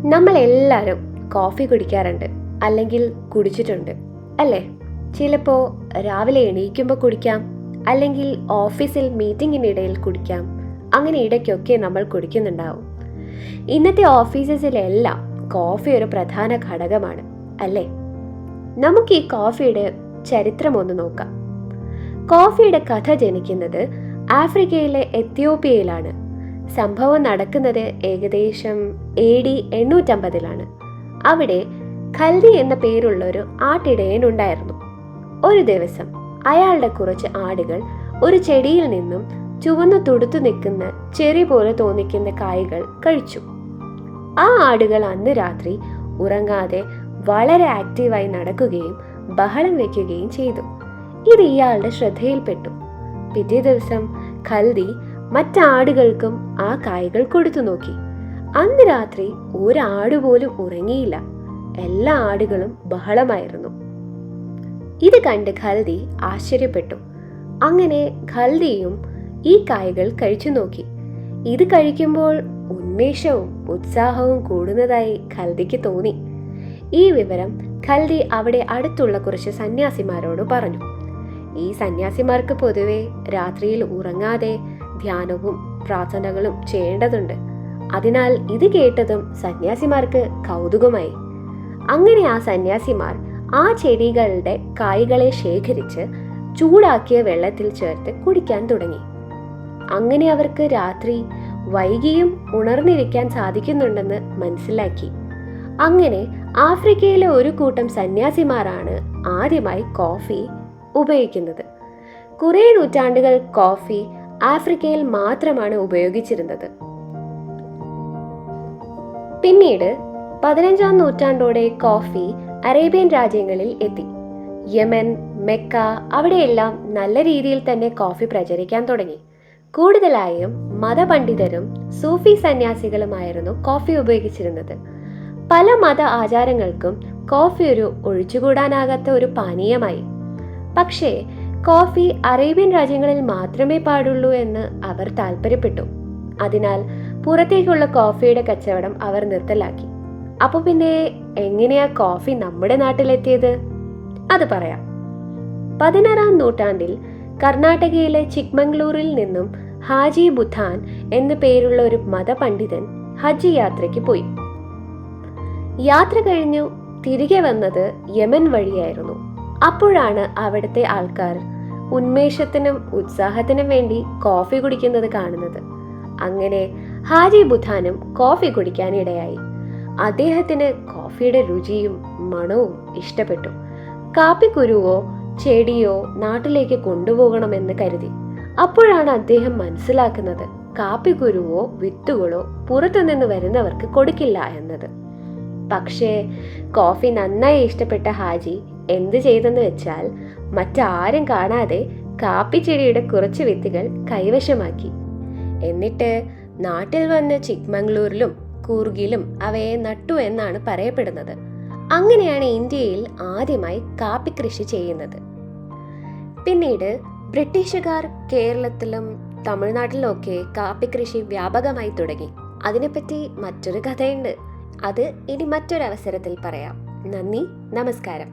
നമ്മളെല്ലാവരും കോഫി കുടിക്കാറുണ്ട്, അല്ലെങ്കിൽ കുടിച്ചിട്ടുണ്ട് അല്ലേ? ചിലപ്പോൾ രാവിലെ എണീക്കുമ്പോൾ കുടിക്കാം, അല്ലെങ്കിൽ ഓഫീസിൽ മീറ്റിങ്ങിനിടയിൽ കുടിക്കാം. അങ്ങനെ ഇടയ്ക്കൊക്കെ നമ്മൾ കുടിക്കുന്നുണ്ടാവും. ഇന്നത്തെ ഓഫീസസിലെല്ലാം കോഫി ഒരു പ്രധാന ഘടകമാണ് അല്ലേ? നമുക്ക് ഈ കോഫിയുടെ ചരിത്രം ഒന്ന് നോക്കാം. കോഫിയുടെ കഥ ജനിക്കുന്നത് ആഫ്രിക്കയിലെ എത്യോപ്യയിലാണ്. സംഭവം നടക്കുന്നത് ഏകദേശം AD 850 അവിടെ ഖൽദി എന്ന പേരുള്ള ഒരു ആട്ടിടയൻ ഉണ്ടായിരുന്നു. ഒരു ദിവസം അയാളുടെ കുറച്ച് ആടുകൾ ഒരു ചെടിയിൽ നിന്നും ചുവന്നു തുടുത്തു നിൽക്കുന്ന ചെറി പോലെ തോന്നിക്കുന്ന കായ്കൾ കഴിച്ചു. ആ ആടുകൾ അന്ന് രാത്രി ഉറങ്ങാതെ വളരെ ആക്റ്റീവായി നടക്കുകയും ബഹളം വയ്ക്കുകയും ചെയ്തു. ഇത് ഇയാളുടെ ശ്രദ്ധയിൽപ്പെട്ടു. പിറ്റേ ദിവസം ഖൽദി മറ്റാടുകൾക്കും ആ കായ്കൾ കൊടുത്തു നോക്കി. അന്ന് രാത്രി ഒരാടുപോലും ഉറങ്ങിയില്ല. എല്ലാ ആടുകളും ബഹളമായിരുന്നു. ഇത് കണ്ട് ഖൽദി ആശ്ചര്യപ്പെട്ടു. അങ്ങനെ ഖൽദിയും ഈ കായ്കൾ കഴിച്ചു നോക്കി. ഇത് കഴിക്കുമ്പോൾ ഉന്മേഷവും ഉത്സാഹവും കൂടുന്നതായി ഖൽദിക്ക് തോന്നി. ഈ വിവരം ഖൽദി അവിടെ അടുത്തുള്ള കുറച്ച് സന്യാസിമാരോട് പറഞ്ഞു. ഈ സന്യാസിമാർക്ക് പൊതുവെ രാത്രിയിൽ ഉറങ്ങാതെ ധ്യാനവും പ്രാർത്ഥനകളും ചെയ്യേണ്ടതുണ്ട്. അതിനാൽ ഇത് കേട്ടതും സന്യാസിമാർക്ക് കൗതുകമായി. അങ്ങനെ ആ സന്യാസിമാർ ആ ചെടികളുടെ കായ്കളെ ശേഖരിച്ച് ചൂടാക്കിയ വെള്ളത്തിൽ ചേർത്ത് കുടിക്കാൻ തുടങ്ങി. അങ്ങനെ അവർക്ക് രാത്രി വൈകിയും ഉണർന്നിരിക്കാൻ സാധിക്കുന്നുണ്ടെന്ന് മനസ്സിലാക്കി. അങ്ങനെ ആഫ്രിക്കയിലെ ഒരു കൂട്ടം സന്യാസിമാരാണ് ആദ്യമായി കോഫി ഉപയോഗിക്കുന്നത്. കുറേ നൂറ്റാണ്ടുകൾ കോഫി ആഫ്രിക്കയിൽ മാത്രമാണ് ഉപയോഗിച്ചിരുന്നത്. പിന്നീട് 15-ാം നൂറ്റാണ്ടോടെ കോഫി അറേബ്യൻ രാജ്യങ്ങളിൽ എത്തി. യമൻ, മെക്ക അവിടെയെല്ലാം നല്ല രീതിയിൽ തന്നെ കോഫി പ്രചരിക്കാൻ തുടങ്ങി. കൂടുതലായും മതപണ്ഡിതരും സൂഫി സന്യാസികളുമായിരുന്നു കോഫി ഉപയോഗിച്ചിരുന്നത്. പല മത ആചാരങ്ങൾക്കും കോഫി ഒരു ഒഴിച്ചുകൂടാനാകാത്ത ഒരു പാനീയമായി. പക്ഷേ കോഫി അറേബ്യൻ രാജ്യങ്ങളിൽ മാത്രമേ പാടുള്ളൂ എന്ന് അവർ താല്പര്യപ്പെട്ടു. അതിനാൽ പുറത്തേക്കുള്ള കോഫിയുടെ കച്ചവടം അവർ നിർത്തലാക്കി. അപ്പോൾ പിന്നെ എങ്ങനെയാ കോഫി നമ്മുടെ നാട്ടിലെത്തിയത്? അത് പറയാം. 16-ാം നൂറ്റാണ്ടിൽ കർണാടകയിലെ ചിക്മംഗ്ലൂരിൽ നിന്നും ഹാജി ബുധാൻ എന്ന പേരുള്ള ഒരു മതപണ്ഡിതൻ ഹജ്ജ് യാത്രയ്ക്ക് പോയി. യാത്ര കഴിഞ്ഞു തിരികെ വന്നത് യമൻ വഴിയായിരുന്നു. അപ്പോഴാണ് അവിടുത്തെ ആൾക്കാർ ഉന്മേഷത്തിനും ഉത്സാഹത്തിനും വേണ്ടി കോഫി കുടിക്കുന്നത് കാണുന്നത്. അങ്ങനെ ഹാജി ബുധാനും കോഫി കുടിക്കാനിടയായി. അദ്ദേഹത്തിന് കോഫിയുടെ രുചിയും മണവും ഇഷ്ടപ്പെട്ടു. കാപ്പിക്കുരുവോ ചെടിയോ നാട്ടിലേക്ക് കൊണ്ടുപോകണമെന്ന് കരുതി. അപ്പോഴാണ് അദ്ദേഹം മനസ്സിലാക്കുന്നത് കാപ്പിക്കുരുവോ വിത്തുകളോ പുറത്തുനിന്ന് വരുന്നവർക്ക് കൊടുക്കില്ല എന്നത്. പക്ഷേ കോഫി നന്നായി ഇഷ്ടപ്പെട്ട ഹാജി എന്ത് ചെയ്തെന്ന് വെച്ചാൽ മറ്റാരും കാണാതെ കാപ്പിച്ചെടിയുടെ കുറച്ച് വിത്തുകൾ കൈവശമാക്കി. എന്നിട്ട് നാട്ടിൽ വന്ന് ചിക്മംഗ്ലൂരിലും കൂർഗിലും അവയെ നട്ടു എന്നാണ് പറയപ്പെടുന്നത്. അങ്ങനെയാണ് ഇന്ത്യയിൽ ആദ്യമായി കാപ്പി കൃഷി ചെയ്യുന്നത്. പിന്നീട് ബ്രിട്ടീഷുകാർ കേരളത്തിലും തമിഴ്നാട്ടിലും ഒക്കെ കാപ്പി കൃഷി വ്യാപകമായി തുടങ്ങി. അതിനെപ്പറ്റി മറ്റൊരു കഥയുണ്ട്. അത് ഇനി മറ്റൊരവസരത്തിൽ പറയാം. നന്ദി, നമസ്കാരം.